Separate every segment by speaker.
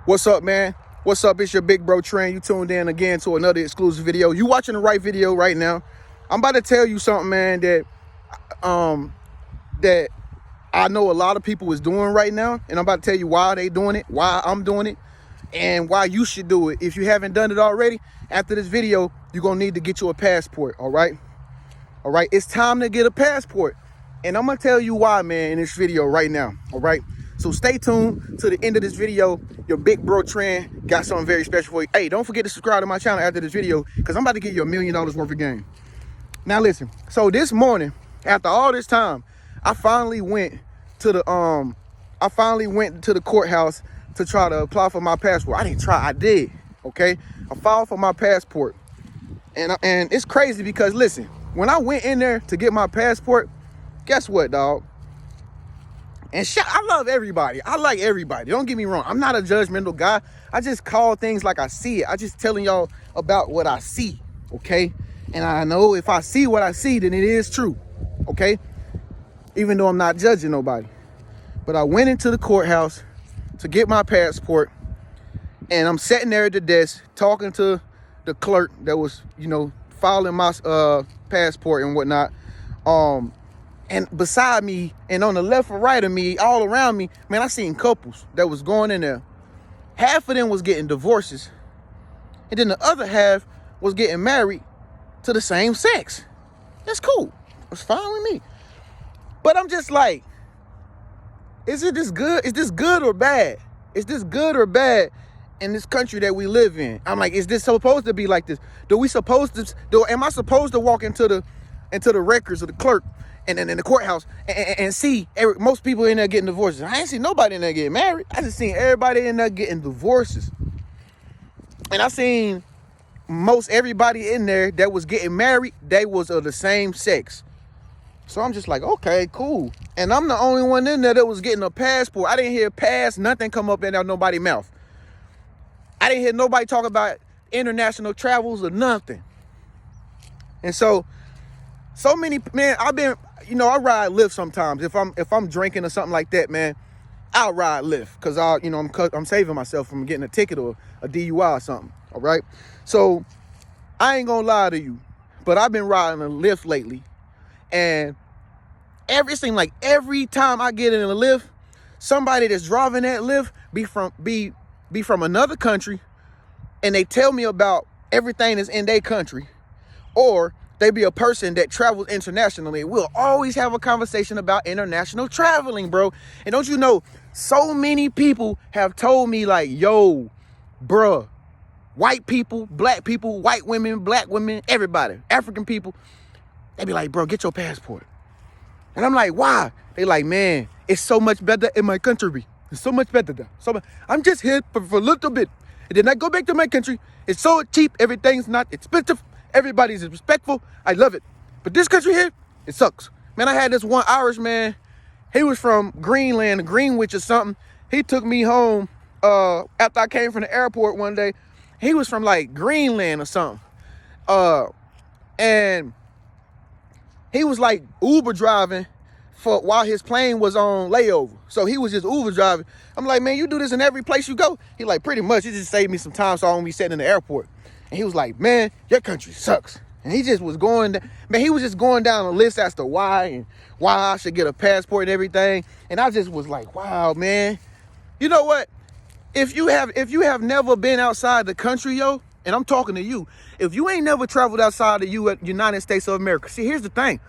Speaker 1: What's up, man? What's up? It's your big bro Trent. You tuned in again to another exclusive video. You watching the right video right now. I'm about to tell you something, man, that I know a lot of people is doing right now, and I'm about to tell you why they doing it, why I'm doing it, and why you should do it. If you haven't done it already, after this video, you're gonna need to get you a passport. All right, it's time to get a passport, and I'm gonna tell you why, man, in this video right now. All right, so stay tuned to the end of this video. Your big bro Trent got something very special for you. Hey, don't forget to subscribe to my channel after this video, because I'm about to give you $1 million worth of game. Now listen, so this morning, after all this time, I finally went to the courthouse to try to apply for my passport. I didn't try, I did. Okay, I filed for my passport, and it's crazy because listen, when I went in there to get my passport, guess what, dog? And I love everybody. I like everybody. Don't get me wrong. I'm not a judgmental guy. I just call things like I see it. I just telling y'all about what I see, okay? And I know if I see what I see, then it is true, okay? Even though I'm not judging nobody. But I went into the courthouse to get my passport, and I'm sitting there at the desk talking to the clerk that was, filing my passport and whatnot. And beside me and on the left and right of me, all around me, man, I seen couples that was going in there. Half of them was getting divorces, and then the other half was getting married to the same sex. That's cool. It's fine with me. But I'm just like, is this good? Is this good or bad? Is this good or bad in this country that we live in? I'm like, is this supposed to be like this? Am I supposed to walk into the records of the clerk and in the courthouse and see most people in there getting divorces? I ain't seen nobody in there getting married. I just seen everybody in there getting divorces. And I seen most everybody in there that was getting married, they was of the same sex. So I'm just like, okay, cool. And I'm the only one in there that was getting a passport. I didn't hear nothing come up in out nobody's mouth. I didn't hear nobody talk about international travels or nothing. And so many, man, I ride Lyft sometimes. If I'm drinking or something like that, man, I'll ride Lyft because I'm saving myself from getting a ticket or a DUI or something. All right. So I ain't gonna lie to you, but I've been riding a Lyft lately, and it seems like every time I get in a Lyft, somebody that's driving that Lyft be from another country, and they tell me about everything that's in their country, or they be a person that travels internationally. We'll always have a conversation about international traveling, bro. And don't you know, so many people have told me like, yo, bruh, white people, black people, white women, black women, everybody, African people, they be like, bro, get your passport. And I'm like, why? They like, man, it's so much better in my country. It's so much better there. I'm just here for a little bit. And then I go back to my country. It's so cheap. Everything's not expensive. Everybody's respectful. I love it. But this country here, it sucks. Man, I had this one Irish man. He was from Greenland, Greenwich or something. He took me home after I came from the airport one day. He was from like Greenland or something. And he was like Uber driving while his plane was on layover. So he was just Uber driving. I'm like, man, you do this in every place you go? He like, pretty much. It just saved me some time so I won't be sitting in the airport. And he was like, man, your country sucks. And he just was he was just going down a list as to why I should get a passport and everything. And I just was like, wow, man. You know what? If you have never been outside the country, yo, and I'm talking to you, if you ain't never traveled outside the United States of America, see, here's the thing.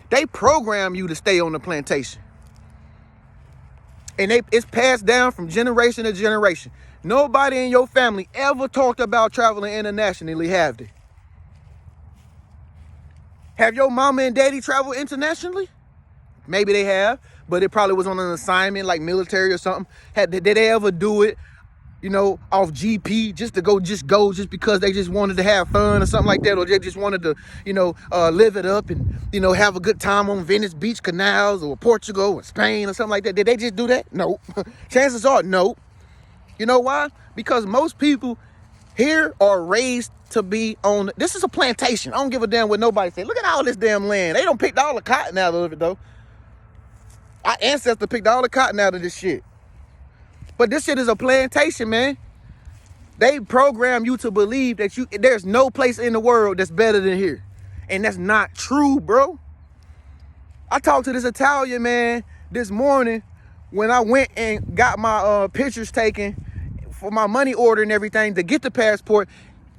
Speaker 1: They program you to stay on the plantation. And it's passed down from generation to generation. Nobody in your family ever talked about traveling internationally, have they? Have your mama and daddy traveled internationally? Maybe they have, but it probably was on an assignment like military or something. Did they ever do it, off GP just because they just wanted to have fun or something like that, or they just wanted to, live it up and, have a good time on Venice Beach canals or Portugal or Spain or something like that? Did they just do that? No. Chances are no. You know why? Because most people here are raised to be on. This is a plantation. I don't give a damn what nobody say. Look at all this damn land. They don't pick all the cotton out of it though. Our ancestors picked all the cotton out of this shit. But this shit is a plantation, man. They program you to believe that there's no place in the world that's better than here. And that's not true, bro. I talked to this Italian man this morning when I went and got my pictures taken for my money order and everything to get the passport.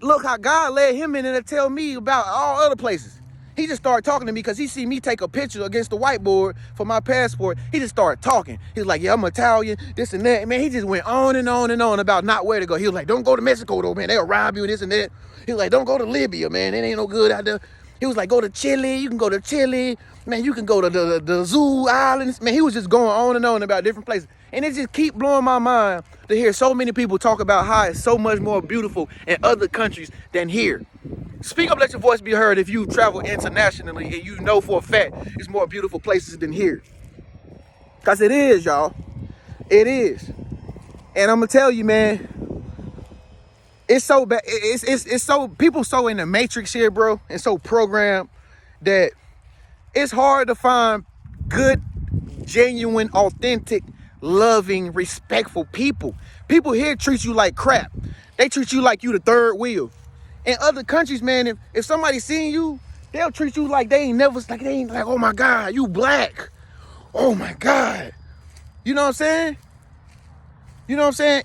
Speaker 1: Look how God led him in there to tell me about all other places. He just started talking to me because he see me take a picture against the whiteboard for my passport. He just started talking. He was like, yeah, I'm Italian, this and that. Man, he just went on and on and on about not where to go. He was like, don't go to Mexico though, man. They'll rob you, this and that. He was like, don't go to Libya, man. It ain't no good out there. He was like, go to Chile. You can go to Chile. Man, you can go to the Azul Islands. Man, he was just going on and on about different places. And it just keep blowing my mind to hear so many people talk about how it's so much more beautiful in other countries than here. Speak up, let your voice be heard if you travel internationally and you know for a fact it's more beautiful places than here. Because it is, y'all. It is. And I'm going to tell you, man, it's so bad. It's so, people so in the matrix here, bro, and so programmed that it's hard to find good, genuine, authentic, loving, respectful people. People here treat you like crap. They treat you like you the third wheel. In other countries, man, if somebody seeing you, they'll treat you like they ain't like, oh my God, you black. Oh my God. You know what I'm saying? You know what I'm saying?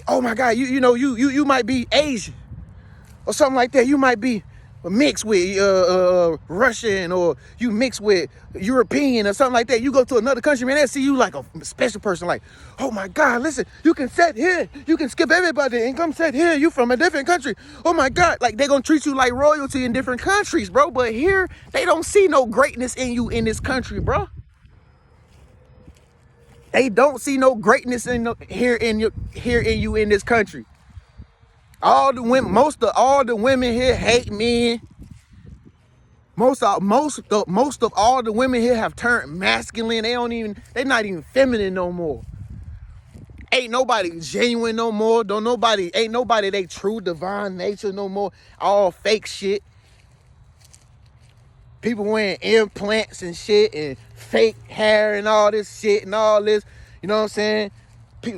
Speaker 1: Oh my God, you might be Asian or something like that. You might be mixed with Russian, or you mix with European or something like that. You go to another country, man, they see you like a special person. Like, oh my God, listen, you can sit here. You can skip everybody and come sit here. You from a different country. Oh my God, like they gonna treat you like royalty in different countries, bro. But here, they don't see no greatness in you in this country, bro. They don't see no greatness here in you in this country. Most of all the women here hate men. Most of all the women here have turned masculine. They're not even feminine no more. Ain't nobody genuine no more. Ain't nobody they true divine nature no more. All fake shit. People wearing implants and shit and fake hair and all this shit and all this. You know what I'm saying?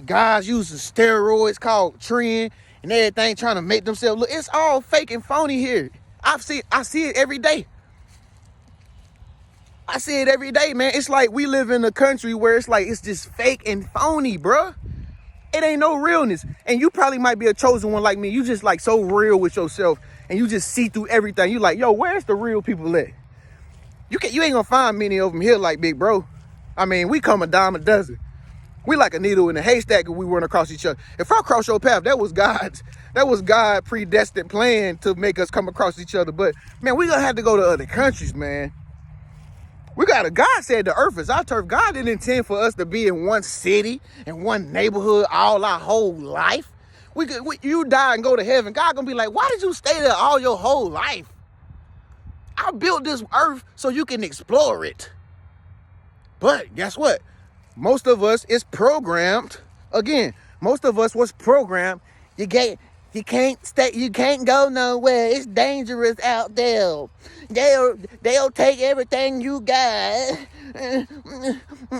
Speaker 1: Guys using steroids called trend and everything, trying to make themselves look. It's all fake and phony here. I see it every day. I see it every day, man. It's like we live in a country where it's like it's just fake and phony, bruh. It ain't no realness. And you probably might be a chosen one like me. You just like so real with yourself and you just see through everything. You like, yo, where's the real people at? You ain't gonna find many of them here like big bro. I mean, we come a dime a dozen. We like a needle in a haystack if we run across each other. If I cross your path, that was God predestined plan to make us come across each other. But man, we gonna have to go to other countries, man. God said the earth is our turf. God didn't intend for us to be in one city, in one neighborhood all our whole life. You die and go to heaven. God gonna be like, why did you stay there all your whole life? I built this earth so you can explore it. But guess what? Most of us is programmed. Again, most of us was programmed. You can't stay. You can't go nowhere. It's dangerous out there. They'll take everything you got.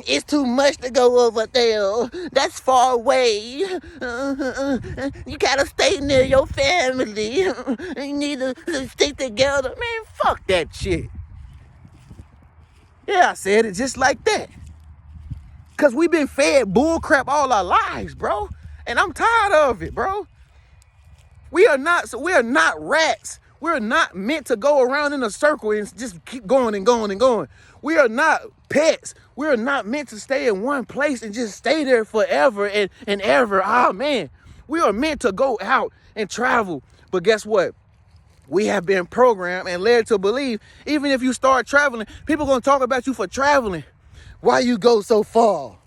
Speaker 1: It's too much to go over there. That's far away. You gotta stay near your family. You need to stick together. Man, fuck that shit. Yeah, I said it just like that. Cause we've been fed bullcrap all our lives, bro. And I'm tired of it, bro. We are not rats. We're not meant to go around in a circle and just keep going and going and going. We are not pets. We're not meant to stay in one place and just stay there forever and ever. Oh man. We are meant to go out and travel. But guess what? We have been programmed and led to believe, even if you start traveling, people gonna talk about you for traveling. Why you go so far?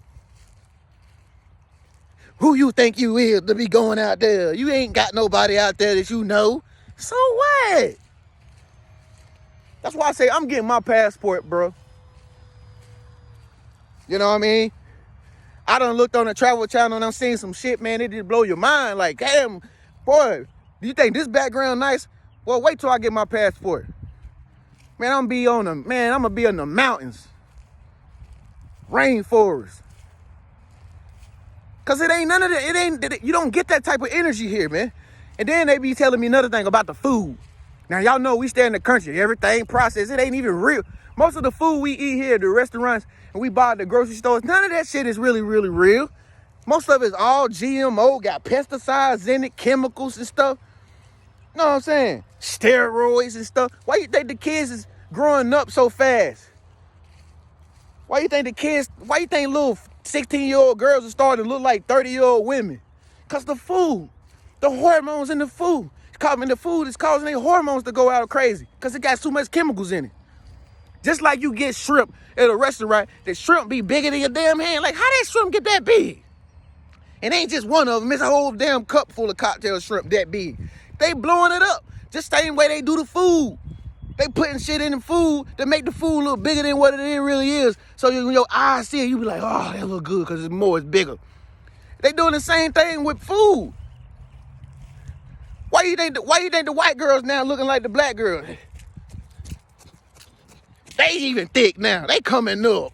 Speaker 1: Who you think you is to be going out there? You ain't got nobody out there that you know. So what? That's why I say I'm getting my passport, bro. You know what I mean? I done looked on the Travel Channel and I'm seeing some shit, man. It just blow your mind. Like, damn, boy, do you think this background nice? Well, wait till I get my passport. Man, I'm gonna be in the mountains. Rainforest. Cause it ain't none of that. It ain't, you don't get that type of energy here, man. And then they be telling me another thing about the food. Now, y'all know we stay in the country. Everything processed. It ain't even real. Most of the food we eat here at the restaurants and we buy at the grocery stores, none of that shit is really, really real. Most of it's all GMO, got pesticides in it, chemicals and stuff. You know what I'm saying? Steroids and stuff. Why you think the kids is growing up so fast? Why you think little 16-year-old girls are starting to look like 30-year-old women? Because the food, the hormones in the food. The food is causing their hormones to go out crazy because it got too much chemicals in it. Just like you get shrimp at a restaurant, the shrimp be bigger than your damn hand. Like, how that shrimp get that big? It ain't just one of them. It's a whole damn cup full of cocktail shrimp that big. They blowing it up. Just the same way they do the food. They putting shit in the food to make the food look bigger than what it really is. So when your eyes see it, you be like, oh, that look good because it's bigger. They doing the same thing with food. Why you think the white girls now looking like the black girls? They even thick now. They coming up.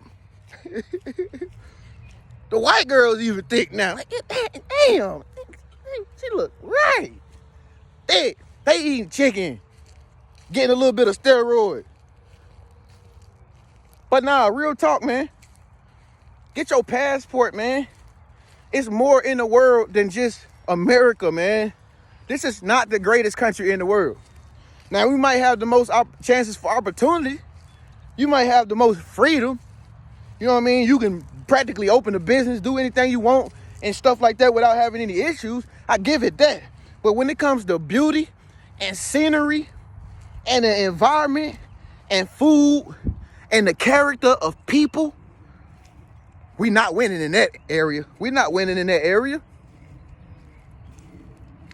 Speaker 1: The white girls even thick now. Like, damn, she look right. They eating chicken, getting a little bit of steroid. But nah, real talk, man. Get your passport, man. It's more in the world than just America, man. This is not the greatest country in the world. Now, we might have the most chances for opportunity. You might have the most freedom. You know what I mean? You can practically open a business, do anything you want and stuff like that without having any issues. I give it that. But when it comes to beauty and scenery and the environment and food and the character of people, we not winning in that area. We're not winning in that area.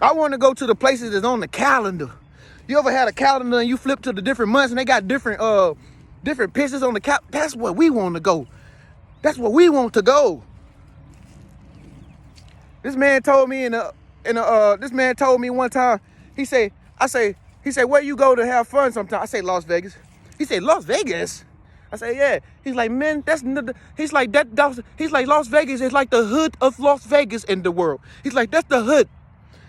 Speaker 1: I want to go to the places that's on the calendar. You ever had a calendar and you flip to the different months and they got different pictures on the calendar? That's what we want to go. That's what we want to go. This man told me this man told me one time, he said, where you go to have fun sometime? I say, Las Vegas. He said, Las Vegas? I say, yeah. He's like, man, he's like, Las Vegas is like the hood of Las Vegas in the world. He's like, that's the hood.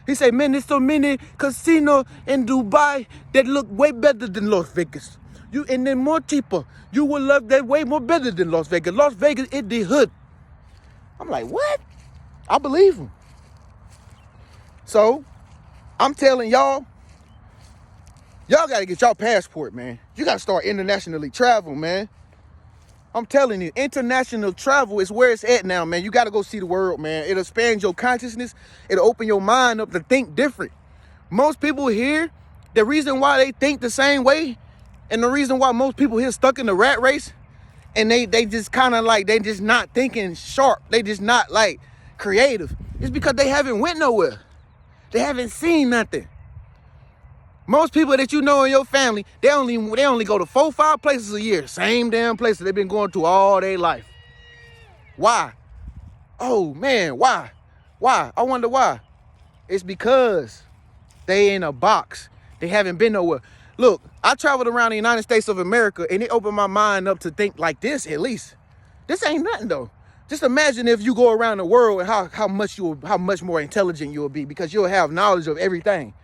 Speaker 1: He said, man, there's so many casinos in Dubai that look way better than Las Vegas. And then more cheaper. You will love that way more better than Las Vegas. Las Vegas is the hood. I'm like, what? I believe him. So, I'm telling y'all got to get y'all passport, man. You got to start internationally travel, man. I'm telling you, international travel is where it's at now, man. You got to go see the world, man. It'll expand your consciousness. It'll open your mind up to think different. Most people here, the reason why they think the same way and the reason why most people here stuck in the rat race and they just kind of like, they just not thinking sharp. They just not like creative. It's because they haven't went nowhere. They haven't seen nothing. Most people that you know in your family, they only go to 4-5 places a year. Same damn places they've been going to all their life. Why? Oh, man, why? Why? I wonder why. It's because they in a box. They haven't been nowhere. Look, I traveled around the United States of America, and it opened my mind up to think like this, at least. This ain't nothing, though. Just imagine if you go around the world and how much more intelligent you'll be, because you'll have knowledge of everything.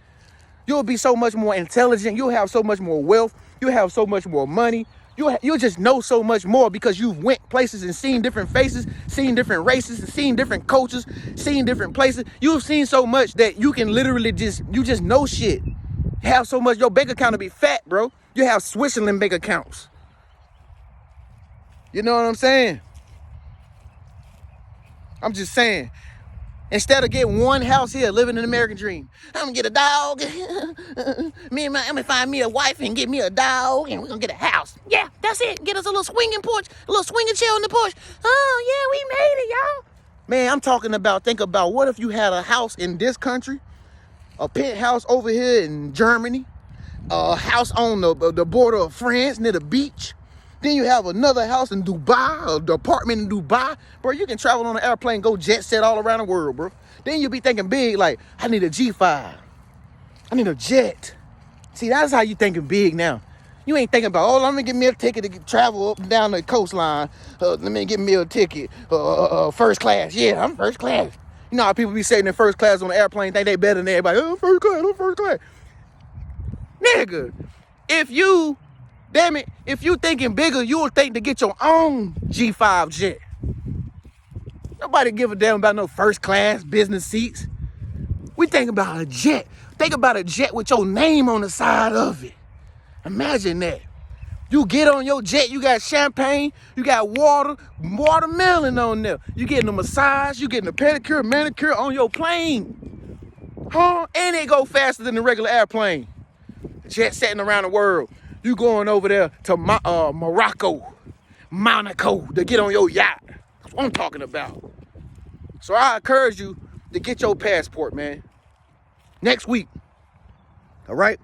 Speaker 1: You'll be so much more intelligent. You'll have so much more wealth. You'll have so much more money. You'll just know so much more because you've went places and seen different faces, seen different races, and seen different cultures, seen different places. You've seen so much that you can literally just know shit. Have so much, your bank account will be fat, bro. You have Switzerland bank accounts. You know what I'm saying? I'm just saying. Instead of getting one house here, living an American dream, I'm gonna get a dog. I'm gonna find me a wife and get me a dog, and we're gonna get a house. Yeah, that's it. Get us a little swinging porch, a little swinging chair on the porch. Oh yeah, we made it, y'all. Man, I'm talking about, think about what if you had a house in this country, a penthouse over here in Germany, a house on the border of France near the beach. Then you have another house in Dubai, an apartment in Dubai. Bro, you can travel on an airplane, go jet set all around the world, bro. Then you'll be thinking big, like, I need a G5. I need a jet. See, that's how you thinking big now. You ain't thinking about, oh, let me get me a ticket to travel up and down the coastline. Let me get me a ticket. First class. Yeah, I'm first class. You know how people be sitting in first class on the airplane, think they better than everybody. Oh, first class, I'm first class. Nigga, if you thinking bigger, you'll think to get your own G5 jet. Nobody give a damn about no first class business seats. We think about a jet. Think about a jet with your name on the side of it. Imagine that. You get on your jet, you got champagne, you got watermelon on there. You getting a massage, you getting a pedicure, manicure on your plane. Huh? And it go faster than the regular airplane. Jet setting around the world. You going over there to Morocco, Monaco to get on your yacht. That's what I'm talking about. So I encourage you to get your passport, man. Next week. All right?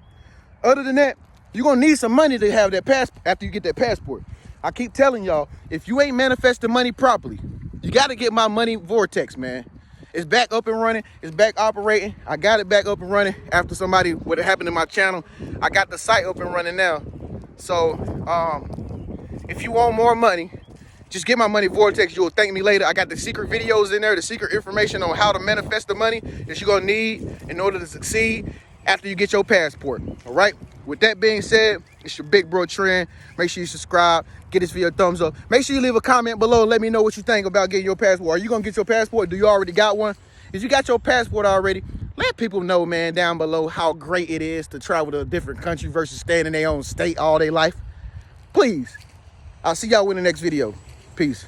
Speaker 1: Other than that, you're going to need some money to have that passport after you get that passport. I keep telling y'all, if you ain't manifesting money properly, you got to get my money vortex, man. It's back up and running. It's back operating. I got it back up and running after what happened to my channel. I got the site up and running now. So if you want more money, just get my money vortex. You'll thank me later. I got the secret videos in there, the secret information on how to manifest the money that you're going to need in order to succeed after you get your passport. All right? With that being said, it's your big bro Trend. Make sure you subscribe. Get this video a thumbs up. Make sure you leave a comment below and let me know what you think about getting your passport. Are you going to get your passport? Do you already got one? If you got your passport already, let people know, man, down below how great it is to travel to a different country versus staying in their own state all their life. Please. I'll see y'all in the next video. Peace.